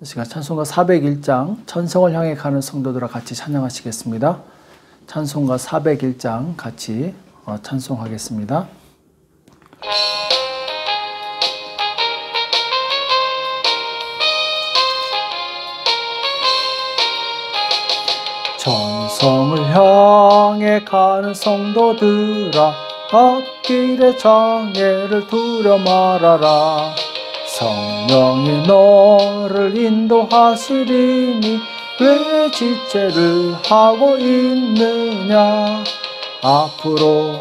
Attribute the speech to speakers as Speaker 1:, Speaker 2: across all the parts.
Speaker 1: 이 시간 찬송가 401장 천성을 향해 가는 성도들과 같이 찬양하시겠습니다. 찬송가 401장 같이 찬송하겠습니다. 천성을 향해 가는 성도들아, 앞길의 장애를 두려 말아라. 성령이 너를 인도하시리니 왜 지체를 하고 있느냐. 앞으로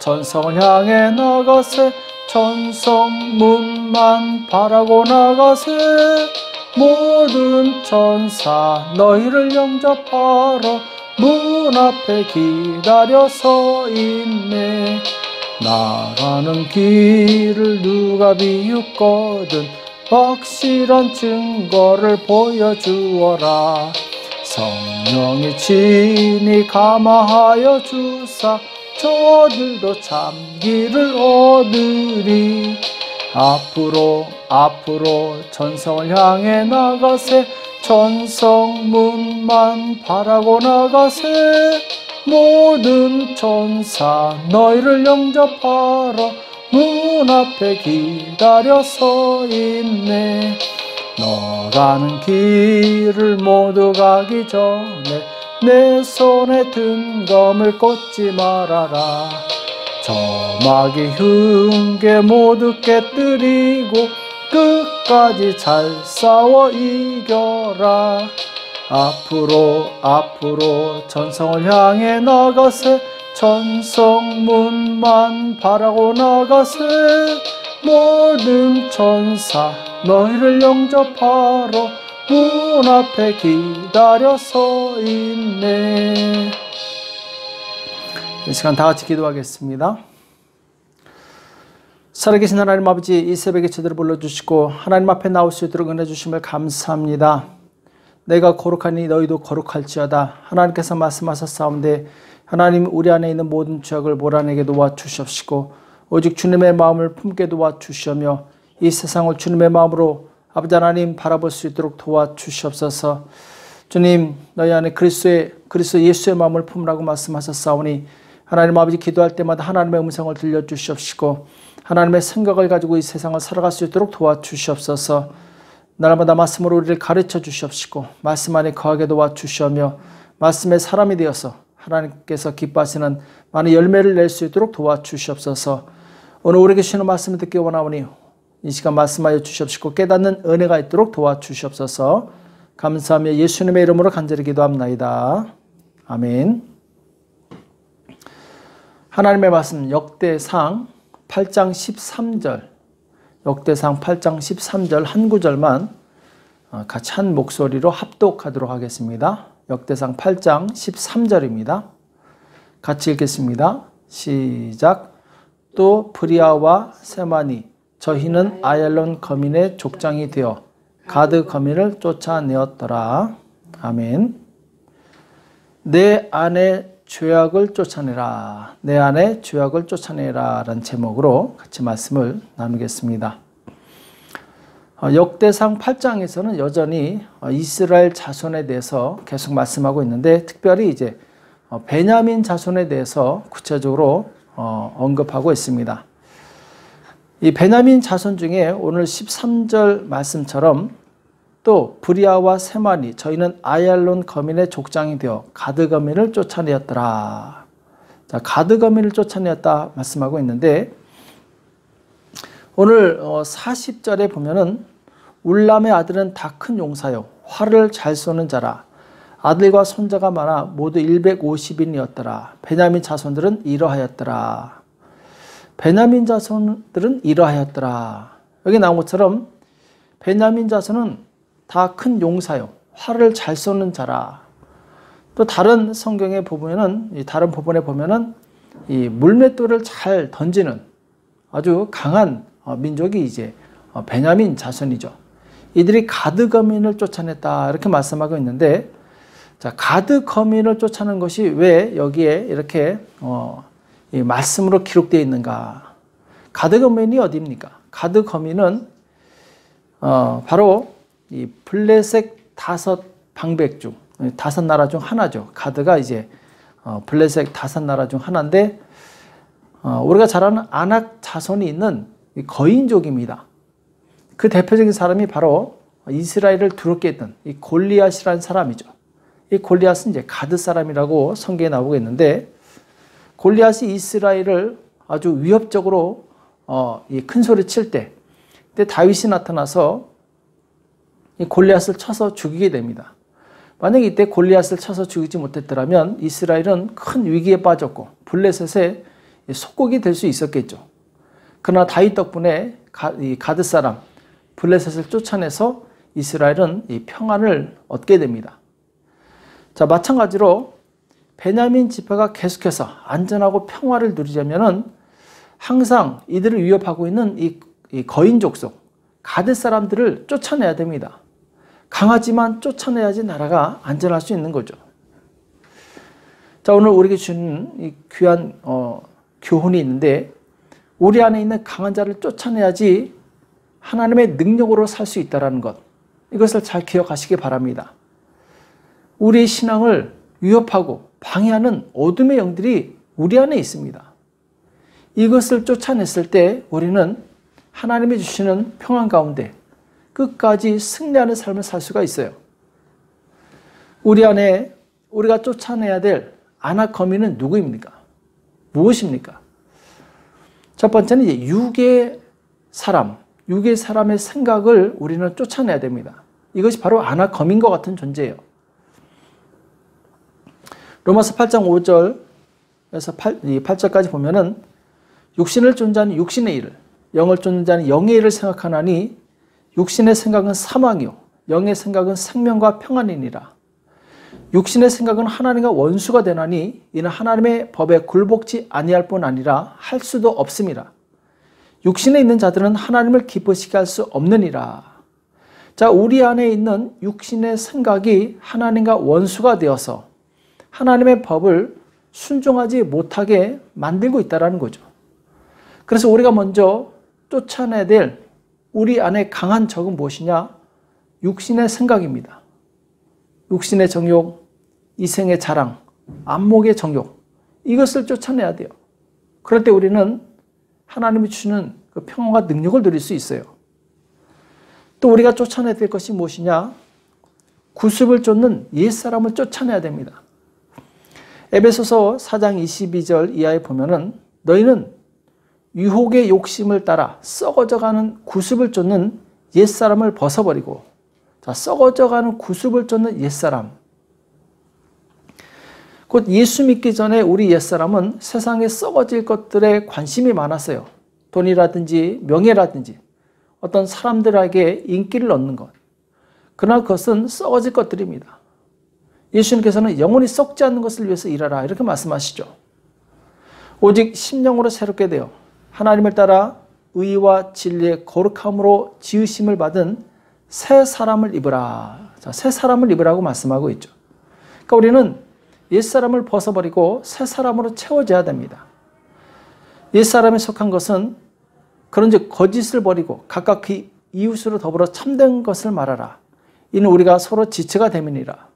Speaker 1: 천성을 향해 나가세. 천성문만 바라고 나가세. 모든 천사 너희를 영접하러 문 앞에 기다려 서 있네. 나가는 길을 누가 비웃거든 확실한 증거를 보여주어라. 성령이 친히 감화하여 주사 저들도 참 길을 얻으리. 앞으로 천성을 향해 나가세. 천성문만 바라고 나가세. 모든 천사 너희를 영접하러 문 앞에 기다려 서 있네. 너 가는 길을 모두 가기 전에 내 손에 든 검을 꽂지 말아라. 저마귀 흉계 모두 깨뜨리고 끝까지 잘 싸워 이겨라. 앞으로 천성을 향해 나가세. 천성문만 바라고 나가세. 모든 천사 너희를 영접하러 문 앞에 기다려 서 있네. 이 시간 다 같이 기도하겠습니다. 살아계신 하나님 아버지, 이 새벽에 저들을 불러주시고 하나님 앞에 나올 수 있도록 은혜 주심을 감사합니다. 내가 거룩하니 너희도 거룩할지어다. 하나님께서 말씀하셨사온데 하나님, 우리 안에 있는 모든 죄악을 몰아내게 도와주시옵시고 오직 주님의 마음을 품게 도와주시오며 이 세상을 주님의 마음으로 아버지 하나님 바라볼 수 있도록 도와주시옵소서. 주님, 너희 안에 그리스도 예수의 마음을 품으라고 말씀하셨사오니 하나님 아버지, 기도할 때마다 하나님의 음성을 들려주시옵시고 하나님의 생각을 가지고 이 세상을 살아갈 수 있도록 도와주시옵소서. 날마다 말씀으로 우리를 가르쳐 주시옵시고 말씀 안에 거하게 도와주시오며 말씀의 사람이 되어서 하나님께서 기뻐하시는 많은 열매를 낼 수 있도록 도와주시옵소서. 오늘 우리에게 주시는 말씀을 듣기 원하오니 이 시간 말씀하여 주시옵시고 깨닫는 은혜가 있도록 도와주시옵소서. 감사하며 예수님의 이름으로 간절히 기도합나이다. 아멘. 하나님의 말씀 역대상 8장 13절, 역대상 8장 13절 한 구절만 같이 한 목소리로 합독하도록 하겠습니다. 역대상 8장 13절입니다. 같이 읽겠습니다. 시작. 또 브리아와 세마니 저희는 아얄론 거민의 족장이 되어 가드 거민을 쫓아내었더라. 아멘. 내 안에 죄악을 쫓아내라. 내 안에 죄악을 쫓아내라 라는 제목으로 같이 말씀을 나누겠습니다. 역대상 8장에서는 여전히 이스라엘 자손에 대해서 계속 말씀하고 있는데 특별히 이제 베냐민 자손에 대해서 구체적으로 언급하고 있습니다. 이 베냐민 자손 중에 오늘 13절 말씀처럼 또 브리아와 세마니 저희는 아얄론 거민의 족장이 되어 가드 거민을 쫓아내었더라. 자, 가드 거민을 쫓아내었다 말씀하고 있는데 오늘 40절에 보면은 울람의 아들은 다 큰 용사요 활을 잘 쏘는 자라. 아들과 손자가 많아 모두 150인이었더라. 베냐민 자손들은 이러하였더라. 베냐민 자손들은 이러하였더라. 여기 나온 것처럼 베냐민 자손은 다 큰 용사요 활을 잘 쏘는 자라. 또 다른 성경에 보면은 다른 부분에 보면은 이 물맷돌을 잘 던지는 아주 강한 민족이 이제 베냐민 자손이죠. 이들이 가드 거민을 쫓아냈다 이렇게 말씀하고 있는데, 자, 가드 거민을 쫓아낸 것이 왜 여기에 이렇게 이 말씀으로 기록되어 있는가? 가드 거민이 어디입니까? 가드 거민은 바로 이 블레셋 5방백 중 5나라 중 하나죠. 가드가 이제 블레셋 5나라 중 하나인데 우리가 잘 아는 아낙 자손이 있는 거인족입니다. 그 대표적인 사람이 바로 이스라엘을 두렵게 했던 이 골리앗이라는 사람이죠. 이 골리앗은 이제 가드 사람이라고 성경에 나오고 있는데, 골리앗이 이스라엘을 아주 위협적으로 큰 소리 칠 때, 그때 다윗이 나타나서 이 골리앗을 쳐서 죽이게 됩니다. 만약에 이때 골리앗을 쳐서 죽이지 못했더라면 이스라엘은 큰 위기에 빠졌고 블레셋의 속국이 될 수 있었겠죠. 그러나 다윗 덕분에 이 가드 사람 블레셋을 쫓아내서 이스라엘은 이 평안을 얻게 됩니다. 자, 마찬가지로 베냐민 지파가 계속해서 안전하고 평화를 누리려면은 항상 이들을 위협하고 있는 이 거인족 속 가드 사람들을 쫓아내야 됩니다. 강하지만 쫓아내야지 나라가 안전할 수 있는 거죠. 자, 오늘 우리에게 주는 이 귀한 교훈이 있는데, 우리 안에 있는 강한 자를 쫓아내야지 하나님의 능력으로 살 수 있다는 것, 이것을 잘 기억하시기 바랍니다. 우리의 신앙을 위협하고 방해하는 어둠의 영들이 우리 안에 있습니다. 이것을 쫓아냈을 때 우리는 하나님이 주시는 평안 가운데 끝까지 승리하는 삶을 살 수가 있어요. 우리 안에 우리가 쫓아내야 될 아낙 거민은 누구입니까? 무엇입니까? 첫 번째는 이제 육의 사람의 생각을 우리는 쫓아내야 됩니다. 이것이 바로 아낙 거민과 같은 존재예요. 로마서 8장 5절에서 8절까지 보면은 육신을 쫓는 자는 육신의 일을, 영을 쫓는 자는 영의 일을 생각하나니 육신의 생각은 사망이요 영의 생각은 생명과 평안이니라. 육신의 생각은 하나님과 원수가 되나니 이는 하나님의 법에 굴복지 아니할 뿐 아니라 할 수도 없음이라. 육신에 있는 자들은 하나님을 기쁘시게 할 수 없느니라. 자, 우리 안에 있는 육신의 생각이 하나님과 원수가 되어서 하나님의 법을 순종하지 못하게 만들고 있다는 거죠. 그래서 우리가 먼저 쫓아내야 될 우리 안에 강한 적은 무엇이냐? 육신의 생각입니다. 육신의 정욕, 이생의 자랑, 안목의 정욕, 이것을 쫓아내야 돼요. 그럴 때 우리는 하나님이 주시는 그 평안과 능력을 누릴 수 있어요. 또 우리가 쫓아내야 될 것이 무엇이냐? 구습을 쫓는 옛사람을 쫓아내야 됩니다. 에베소서 4장 22절 이하에 보면은 너희는 유혹의 욕심을 따라 썩어져가는 구습을 쫓는 옛사람을 벗어버리고, 자, 썩어져가는 구습을 쫓는 옛사람, 곧 예수 믿기 전에 우리 옛사람은 세상에 썩어질 것들에 관심이 많았어요. 돈이라든지 명예라든지 어떤 사람들에게 인기를 얻는 것, 그러나 그것은 썩어질 것들입니다. 예수님께서는 영원히 썩지 않는 것을 위해서 일하라 이렇게 말씀하시죠. 오직 심령으로 새롭게 되어 하나님을 따라 의와 진리의 거룩함으로 지으심을 받은 새 사람을 입으라. 자, 새 사람을 입으라고 말씀하고 있죠. 그러니까 우리는 옛사람을 벗어버리고 새 사람으로 채워져야 됩니다. 옛사람에 속한 것은 그런즉 거짓을 버리고 각각 그 이웃으로 더불어 참된 것을 말하라. 이는 우리가 서로 지체가 됨이니라.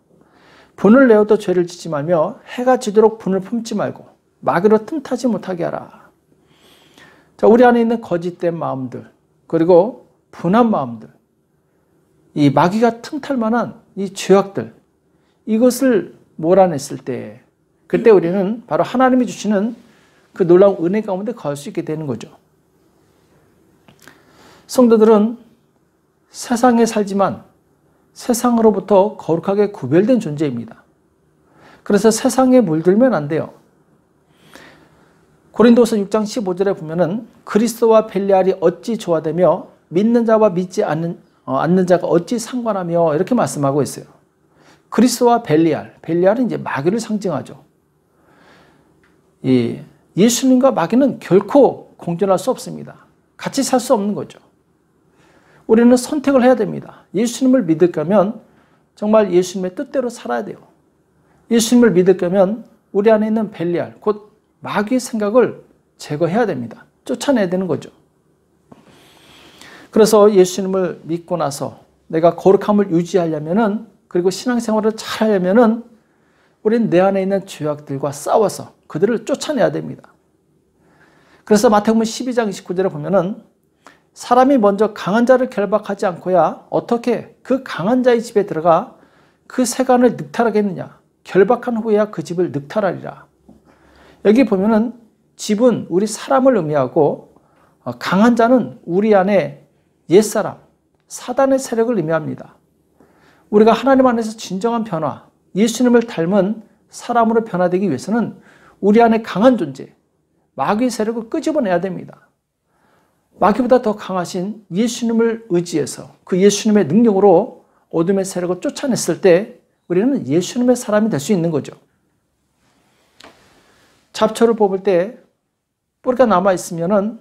Speaker 1: 분을 내어도 죄를 짓지 말며 해가 지도록 분을 품지 말고 마귀로 틈타지 못하게 하라. 자, 우리 안에 있는 거짓된 마음들, 그리고 분한 마음들, 이 마귀가 틈탈 만한 이 죄악들, 이것을 몰아냈을 때, 그때 우리는 바로 하나님이 주시는 그 놀라운 은혜 가운데 거할 수 있게 되는 거죠. 성도들은 세상에 살지만 세상으로부터 거룩하게 구별된 존재입니다. 그래서 세상에 물들면 안 돼요. 고린도서 6장 15절에 보면은 그리스도와 벨리알이 어찌 조화되며 믿는 자와 믿지 않는 자가 어찌 상관하며 이렇게 말씀하고 있어요. 그리스도와 벨리알은 이제 마귀를 상징하죠. 예수님과 마귀는 결코 공존할 수 없습니다. 같이 살 수 없는 거죠. 우리는 선택을 해야 됩니다. 예수님을 믿을 거면 정말 예수님의 뜻대로 살아야 돼요. 예수님을 믿을 거면 우리 안에 있는 벨리알, 곧 마귀의 생각을 제거해야 됩니다. 쫓아내야 되는 거죠. 그래서 예수님을 믿고 나서 내가 거룩함을 유지하려면은, 그리고 신앙생활을 잘 하려면은 우리는 내 안에 있는 죄악들과 싸워서 그들을 쫓아내야 됩니다. 그래서 마태복음 12장 29절에 보면은 사람이 먼저 강한 자를 결박하지 않고야 어떻게 그 강한 자의 집에 들어가 그 세간을 늑탈하겠느냐. 결박한 후에야 그 집을 늑탈하리라. 여기 보면은 집은 우리 사람을 의미하고 강한 자는 우리 안에 옛사람, 사단의 세력을 의미합니다. 우리가 하나님 안에서 진정한 변화, 예수님을 닮은 사람으로 변화되기 위해서는 우리 안에 강한 존재, 마귀의 세력을 끄집어내야 됩니다. 마귀보다 더 강하신 예수님을 의지해서 그 예수님의 능력으로 어둠의 세력을 쫓아냈을 때 우리는 예수님의 사람이 될 수 있는 거죠. 잡초를 뽑을 때 뿌리가 남아있으면은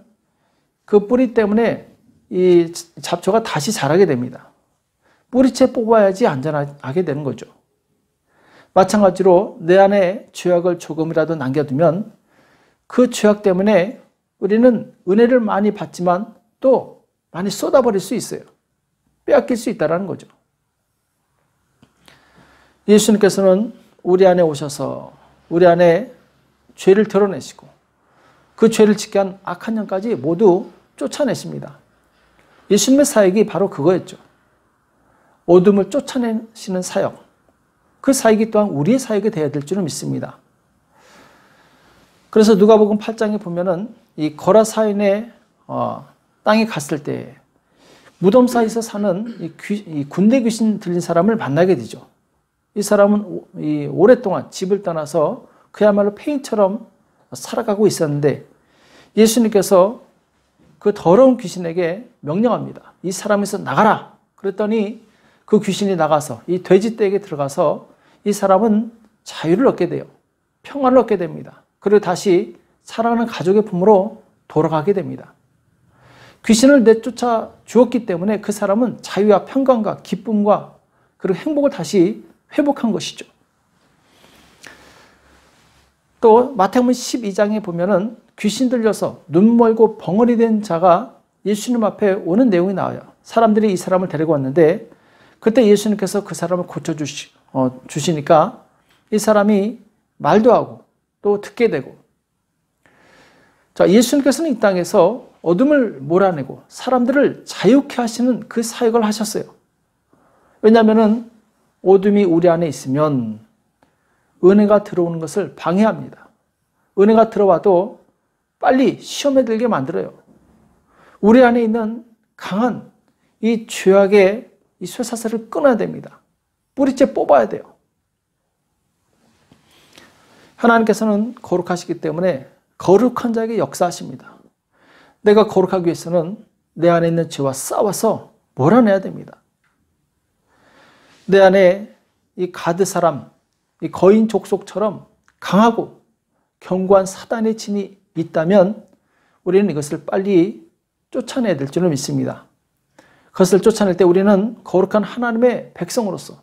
Speaker 1: 그 뿌리 때문에 이 잡초가 다시 자라게 됩니다. 뿌리채 뽑아야지 안전하게 되는 거죠. 마찬가지로 내 안에 죄악을 조금이라도 남겨두면 그 죄악 때문에 우리는 은혜를 많이 받지만 또 많이 쏟아버릴 수 있어요. 빼앗길 수 있다는 거죠. 예수님께서는 우리 안에 오셔서 우리 안에 죄를 드러내시고 그 죄를 짓게 한 악한 영까지 모두 쫓아내십니다. 예수님의 사역이 바로 그거였죠. 어둠을 쫓아내시는 사역. 그 사역이 또한 우리의 사역이 되어야 될 줄은 믿습니다. 그래서 누가복음 8장에 보면은 이 거라사인의 땅에 갔을 때 무덤 사이에서 사는 이 군대 귀신 들린 사람을 만나게 되죠. 이 사람은 오랫동안 집을 떠나서 그야말로 폐인처럼 살아가고 있었는데 예수님께서 그 더러운 귀신에게 명령합니다. 이 사람에서 나가라. 그랬더니 그 귀신이 나가서 이 돼지떼에게 들어가서 이 사람은 자유를 얻게 돼요. 평안을 얻게 됩니다. 그리고 다시 사랑하는 가족의 품으로 돌아가게 됩니다. 귀신을 내쫓아 주었기 때문에 그 사람은 자유와 평강과 기쁨과 그리고 행복을 다시 회복한 것이죠. 또 마태복음 12장에 보면은 귀신 들려서 눈 멀고 벙어리 된 자가 예수님 앞에 오는 내용이 나와요. 사람들이 이 사람을 데리고 왔는데 그때 예수님께서 그 사람을 고쳐주시니까 이 사람이 말도 하고 또 듣게 되고, 자, 예수님께서는 이 땅에서 어둠을 몰아내고 사람들을 자유케 하시는 그 사역을 하셨어요. 왜냐하면 어둠이 우리 안에 있으면 은혜가 들어오는 것을 방해합니다. 은혜가 들어와도 빨리 시험에 들게 만들어요. 우리 안에 있는 강한 이 죄악의 이 쇠사슬을 끊어야 됩니다. 뿌리째 뽑아야 돼요. 하나님께서는 거룩하시기 때문에 거룩한 자에게 역사하십니다. 내가 거룩하기 위해서는 내 안에 있는 죄와 싸워서 몰아내야 됩니다. 내 안에 이 가드 사람, 이 거인 족속처럼 강하고 견고한 사단의 진이 있다면 우리는 이것을 빨리 쫓아내야 될 줄을 믿습니다. 그것을 쫓아낼 때 우리는 거룩한 하나님의 백성으로서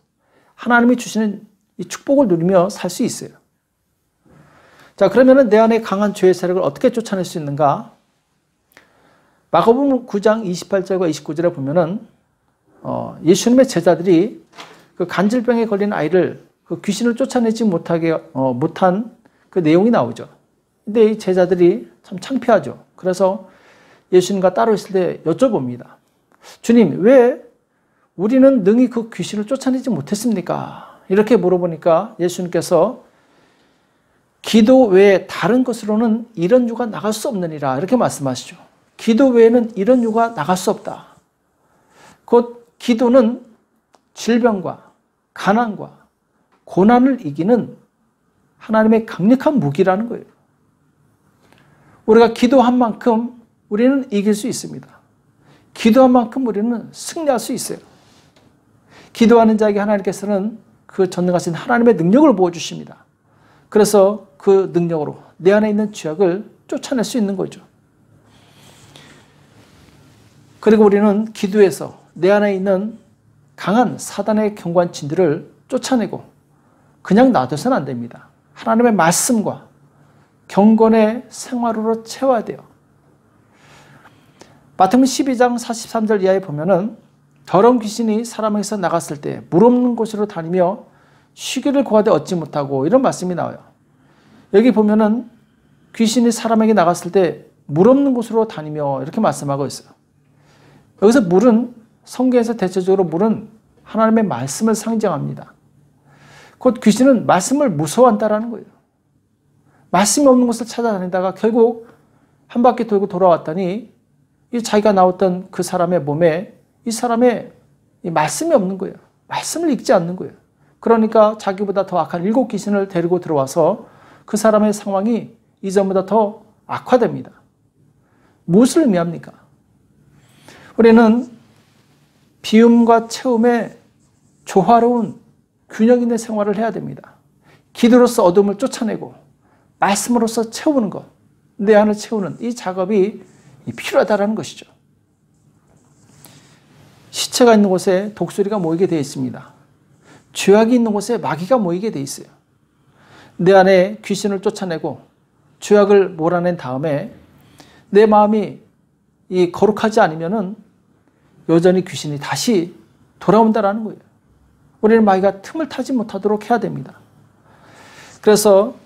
Speaker 1: 하나님이 주시는 이 축복을 누리며 살 수 있어요. 자, 그러면 내 안에 강한 죄의 세력을 어떻게 쫓아낼 수 있는가? 마가복음 9장 28절과 29절에 보면은 예수님의 제자들이 그 간질병에 걸린 아이를 그 귀신을 쫓아내지 못한 그 내용이 나오죠. 근데 이 제자들이 참 창피하죠. 그래서 예수님과 따로 있을 때 여쭤봅니다. 주님, 왜 우리는 능히 그 귀신을 쫓아내지 못했습니까? 이렇게 물어보니까 예수님께서 기도 외에 다른 것으로는 이런 유가 나갈 수 없느니라 이렇게 말씀하시죠. 기도 외에는 이런 유가 나갈 수 없다. 곧 기도는 질병과 가난과 고난을 이기는 하나님의 강력한 무기라는 거예요. 우리가 기도한 만큼 우리는 이길 수 있습니다. 기도한 만큼 우리는 승리할 수 있어요. 기도하는 자에게 하나님께서는 그 전능하신 하나님의 능력을 부어주십니다. 그래서 그 능력으로 내 안에 있는 죄악을 쫓아낼 수 있는 거죠. 그리고 우리는 기도해서 내 안에 있는 강한 사단의 견고한 진들을 쫓아내고 그냥 놔둬서는 안 됩니다. 하나님의 말씀과 경건의 생활으로 채워야 돼요. 마태복음 12장 43절 이하에 보면은 더러운 귀신이 사람에게서 나갔을 때 물 없는 곳으로 다니며 쉬기를 구하되 얻지 못하고, 이런 말씀이 나와요. 여기 보면은 귀신이 사람에게 나갔을 때 물 없는 곳으로 다니며 이렇게 말씀하고 있어요. 여기서 물은, 성경에서 대체적으로 물은 하나님의 말씀을 상징합니다. 곧 귀신은 말씀을 무서워한다라는 거예요. 말씀이 없는 곳을 찾아다니다가 결국 한 바퀴 돌고 돌아왔더니 이 자기가 나왔던 그 사람의 몸에 이 사람의 이 말씀이 없는 거예요. 말씀을 읽지 않는 거예요. 그러니까 자기보다 더 악한 7 귀신을 데리고 들어와서 그 사람의 상황이 이전보다 더 악화됩니다. 무엇을 의미합니까? 우리는 비움과 채움의 조화로운 균형 있는 생활을 해야 됩니다. 기도로서 어둠을 쫓아내고 말씀으로서 채우는 것, 내 안을 채우는 이 작업이 필요하다는 것이죠. 시체가 있는 곳에 독수리가 모이게 되어 있습니다. 죄악이 있는 곳에 마귀가 모이게 되어 있어요. 내 안에 귀신을 쫓아내고 죄악을 몰아낸 다음에 내 마음이 이 거룩하지 않으면은 여전히 귀신이 다시 돌아온다라는 거예요. 우리는 마귀가 틈을 타지 못하도록 해야 됩니다. 그래서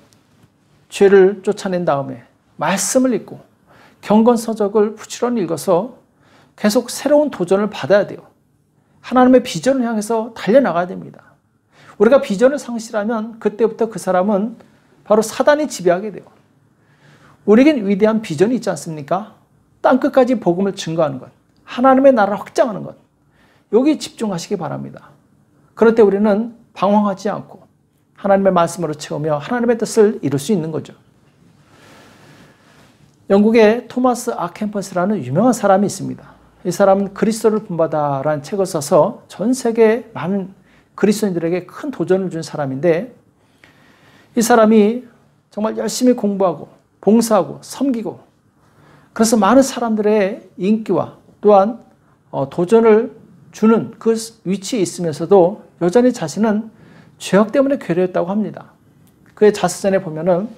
Speaker 1: 죄를 쫓아낸 다음에 말씀을 읽고 경건서적을 부지런히 읽어서 계속 새로운 도전을 받아야 돼요. 하나님의 비전을 향해서 달려나가야 됩니다. 우리가 비전을 상실하면 그때부터 그 사람은 바로 사단이 지배하게 돼요. 우리에겐 위대한 비전이 있지 않습니까? 땅끝까지 복음을 증거하는 것, 하나님의 나라를 확장하는 것, 여기에 집중하시기 바랍니다. 그럴 때 우리는 방황하지 않고 하나님의 말씀으로 채우며 하나님의 뜻을 이룰 수 있는 거죠. 영국의 토마스 아켄퍼스라는 유명한 사람이 있습니다. 이 사람은 그리스도를 본받아라는 책을 써서 전 세계 많은 그리스도인들에게 큰 도전을 준 사람인데, 이 사람이 정말 열심히 공부하고 봉사하고 섬기고, 그래서 많은 사람들의 인기와 또한 도전을 주는 그 위치에 있으면서도 여전히 자신은 죄악 때문에 괴로웠다고 합니다. 그의 자서전에 보면은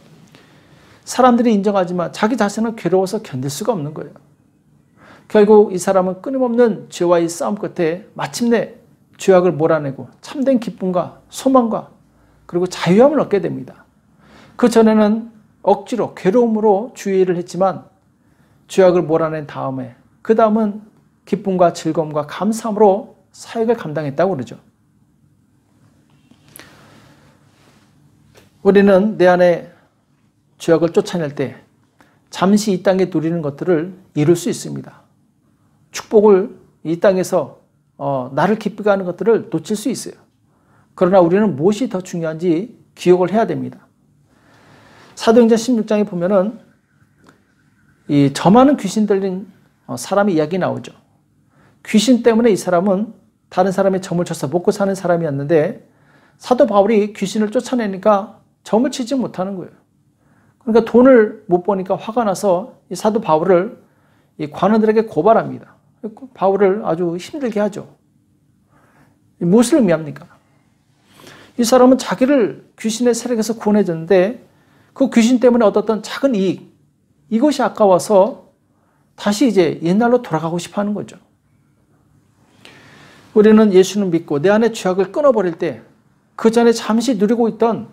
Speaker 1: 사람들이 인정하지만 자기 자신은 괴로워서 견딜 수가 없는 거예요. 결국 이 사람은 끊임없는 죄와의 싸움 끝에 마침내 죄악을 몰아내고 참된 기쁨과 소망과 그리고 자유함을 얻게 됩니다. 그 전에는 억지로 괴로움으로 주의를 했지만 죄악을 몰아낸 다음에 그 다음은 기쁨과 즐거움과 감사함으로 사역을 감당했다고 그러죠. 우리는 내 안에 죄악을 쫓아낼 때 잠시 이 땅에 누리는 것들을 이룰 수 있습니다. 축복을 이 땅에서 나를 기쁘게 하는 것들을 놓칠 수 있어요. 그러나 우리는 무엇이 더 중요한지 기억을 해야 됩니다. 사도행전 16장에 보면은 이 점하는 귀신 들린 사람의 이야기 나오죠. 귀신 때문에 이 사람은 다른 사람의 점을 쳐서 먹고 사는 사람이었는데 사도 바울이 귀신을 쫓아내니까 점을 치지 못하는 거예요. 그러니까 돈을 못 버니까 화가 나서 이 사도 바울을 이 관원들에게 고발합니다. 바울을 아주 힘들게 하죠. 무엇을 의미합니까? 이 사람은 자기를 귀신의 세력에서 구원해줬는데 그 귀신 때문에 얻었던 작은 이익, 이것이 아까워서 다시 이제 옛날로 돌아가고 싶어 하는 거죠. 우리는 예수를 믿고 내 안에 죄악을 끊어버릴 때 그 전에 잠시 누리고 있던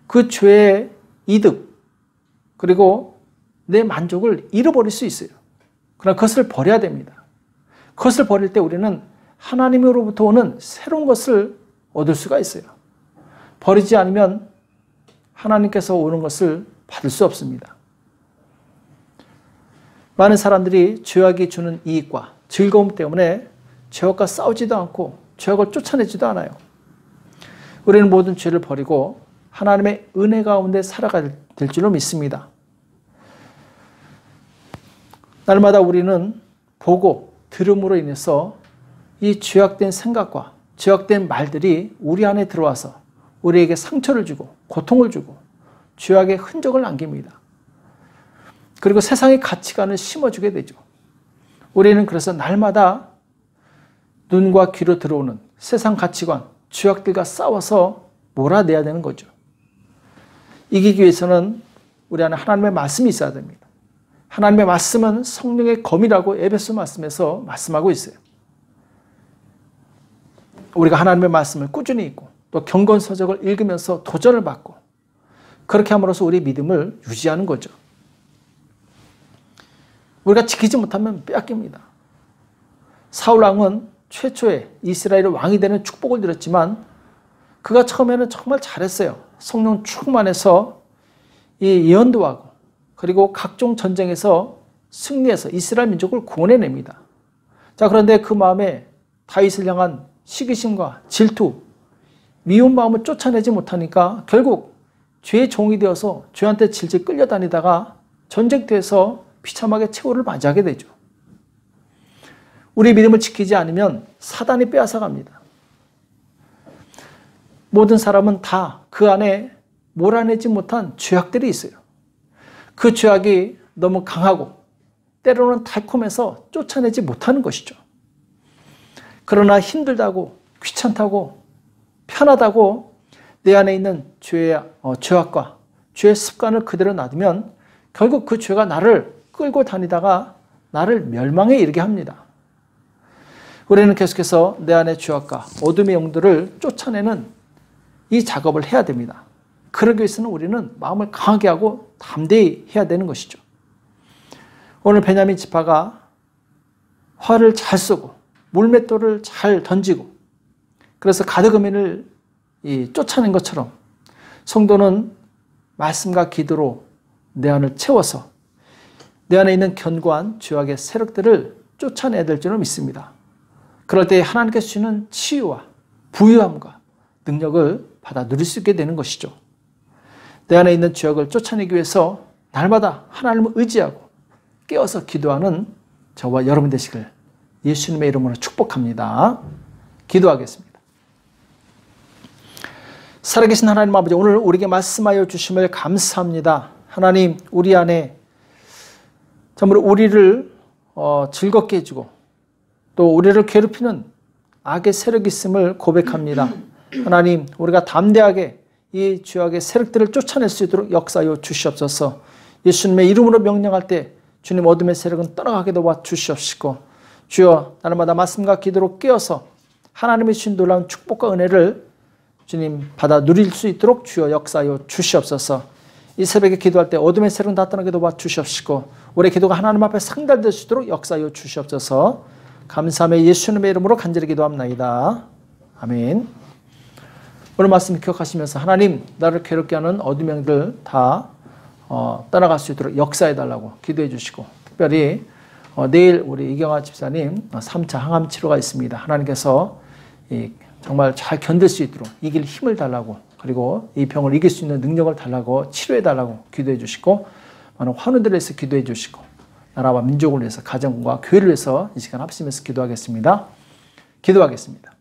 Speaker 1: 그 죄의 이득 그리고 내 만족을 잃어버릴 수 있어요. 그러나 그것을 버려야 됩니다. 그것을 버릴 때 우리는 하나님으로부터 오는 새로운 것을 얻을 수가 있어요. 버리지 않으면 하나님께서 오는 것을 받을 수 없습니다. 많은 사람들이 죄악이 주는 이익과 즐거움 때문에 죄악과 싸우지도 않고 죄악을 쫓아내지도 않아요. 우리는 모든 죄를 버리고 하나님의 은혜 가운데 살아가야 될 줄로 믿습니다. 날마다 우리는 보고 들음으로 인해서 이 죄악된 생각과 죄악된 말들이 우리 안에 들어와서 우리에게 상처를 주고 고통을 주고 죄악의 흔적을 남깁니다. 그리고 세상의 가치관을 심어주게 되죠. 우리는 그래서 날마다 눈과 귀로 들어오는 세상 가치관, 죄악들과 싸워서 몰아내야 되는 거죠. 이기기 위해서는 우리 안에 하나님의 말씀이 있어야 됩니다. 하나님의 말씀은 성령의 검이라고 에베소 말씀에서 말씀하고 있어요. 우리가 하나님의 말씀을 꾸준히 읽고 또 경건서적을 읽으면서 도전을 받고 그렇게 함으로써 우리의 믿음을 유지하는 거죠. 우리가 지키지 못하면 빼앗깁니다. 사울왕은 최초에 이스라엘의 왕이 되는 축복을 누렸지만 그가 처음에는 정말 잘했어요. 성령 충만해서 이 예언도 하고 그리고 각종 전쟁에서 승리해서 이스라엘 민족을 구원해냅니다. 자, 그런데 그 마음에 다윗을 향한 시기심과 질투, 미운 마음을 쫓아내지 못하니까 결국 죄의 종이 되어서 죄한테 질질 끌려다니다가 전쟁터에서 비참하게 최후를 맞이하게 되죠. 우리 믿음을 지키지 않으면 사단이 빼앗아갑니다. 모든 사람은 다 그 안에 몰아내지 못한 죄악들이 있어요. 그 죄악이 너무 강하고 때로는 달콤해서 쫓아내지 못하는 것이죠. 그러나 힘들다고 귀찮다고 편하다고 내 안에 있는 죄악과 죄의 습관을 그대로 놔두면 결국 그 죄가 나를 끌고 다니다가 나를 멸망에 이르게 합니다. 우리는 계속해서 내 안의 죄악과 어둠의 영들을 쫓아내는 이 작업을 해야 됩니다. 그러기 위해서는 우리는 마음을 강하게 하고 담대히 해야 되는 것이죠. 오늘 베냐민 지파가 활을 잘 쏘고 물맷돌을 잘 던지고 그래서 가드금인을 쫓아낸 것처럼 성도는 말씀과 기도로 내 안을 채워서 내 안에 있는 견고한 죄악의 세력들을 쫓아내야 될 줄을 믿습니다. 그럴 때 하나님께서 주시는 치유와 부유함과 능력을 받아 누릴 수 있게 되는 것이죠. 내 안에 있는 죄악을 쫓아내기 위해서 날마다 하나님을 의지하고 깨어서 기도하는 저와 여러분 되시길 예수님의 이름으로 축복합니다. 기도하겠습니다. 살아계신 하나님 아버지, 오늘 우리에게 말씀하여 주심을 감사합니다. 하나님, 우리 안에 정말 우리를 즐겁게 해주고 또 우리를 괴롭히는 악의 세력이 있음을 고백합니다. 하나님, 우리가 담대하게 이 죄악의 세력들을 쫓아낼 수 있도록 역사하여 주시옵소서. 예수님의 이름으로 명령할 때 주님 어둠의 세력은 떠나가게 도와 주시옵시고, 주여 날마다 말씀과 기도로 깨어서 하나님의 주신 놀라운 축복과 은혜를 주님 받아 누릴 수 있도록 주여 역사하여 주시옵소서. 이 새벽에 기도할 때 어둠의 세력은 다 떠나게 도와 주시옵시고 우리의 기도가 하나님 앞에 상달될 수 있도록 역사하여 주시옵소서. 감사하며 예수님의 이름으로 간절히 기도합나이다. 아멘. 오늘 말씀 기억하시면서 하나님, 나를 괴롭게 하는 어둠의 영들 다 떠나갈 수 있도록 역사해달라고 기도해 주시고, 특별히 내일 우리 이경아 집사님 3차 항암 치료가 있습니다. 하나님께서 정말 잘 견딜 수 있도록 이길 힘을 달라고, 그리고 이 병을 이길 수 있는 능력을 달라고 치료해 달라고 기도해 주시고, 많은 환우들을 위해서 기도해 주시고, 나라와 민족을 위해서, 가정과 교회를 위해서 이 시간 합심해서 기도하겠습니다. 기도하겠습니다.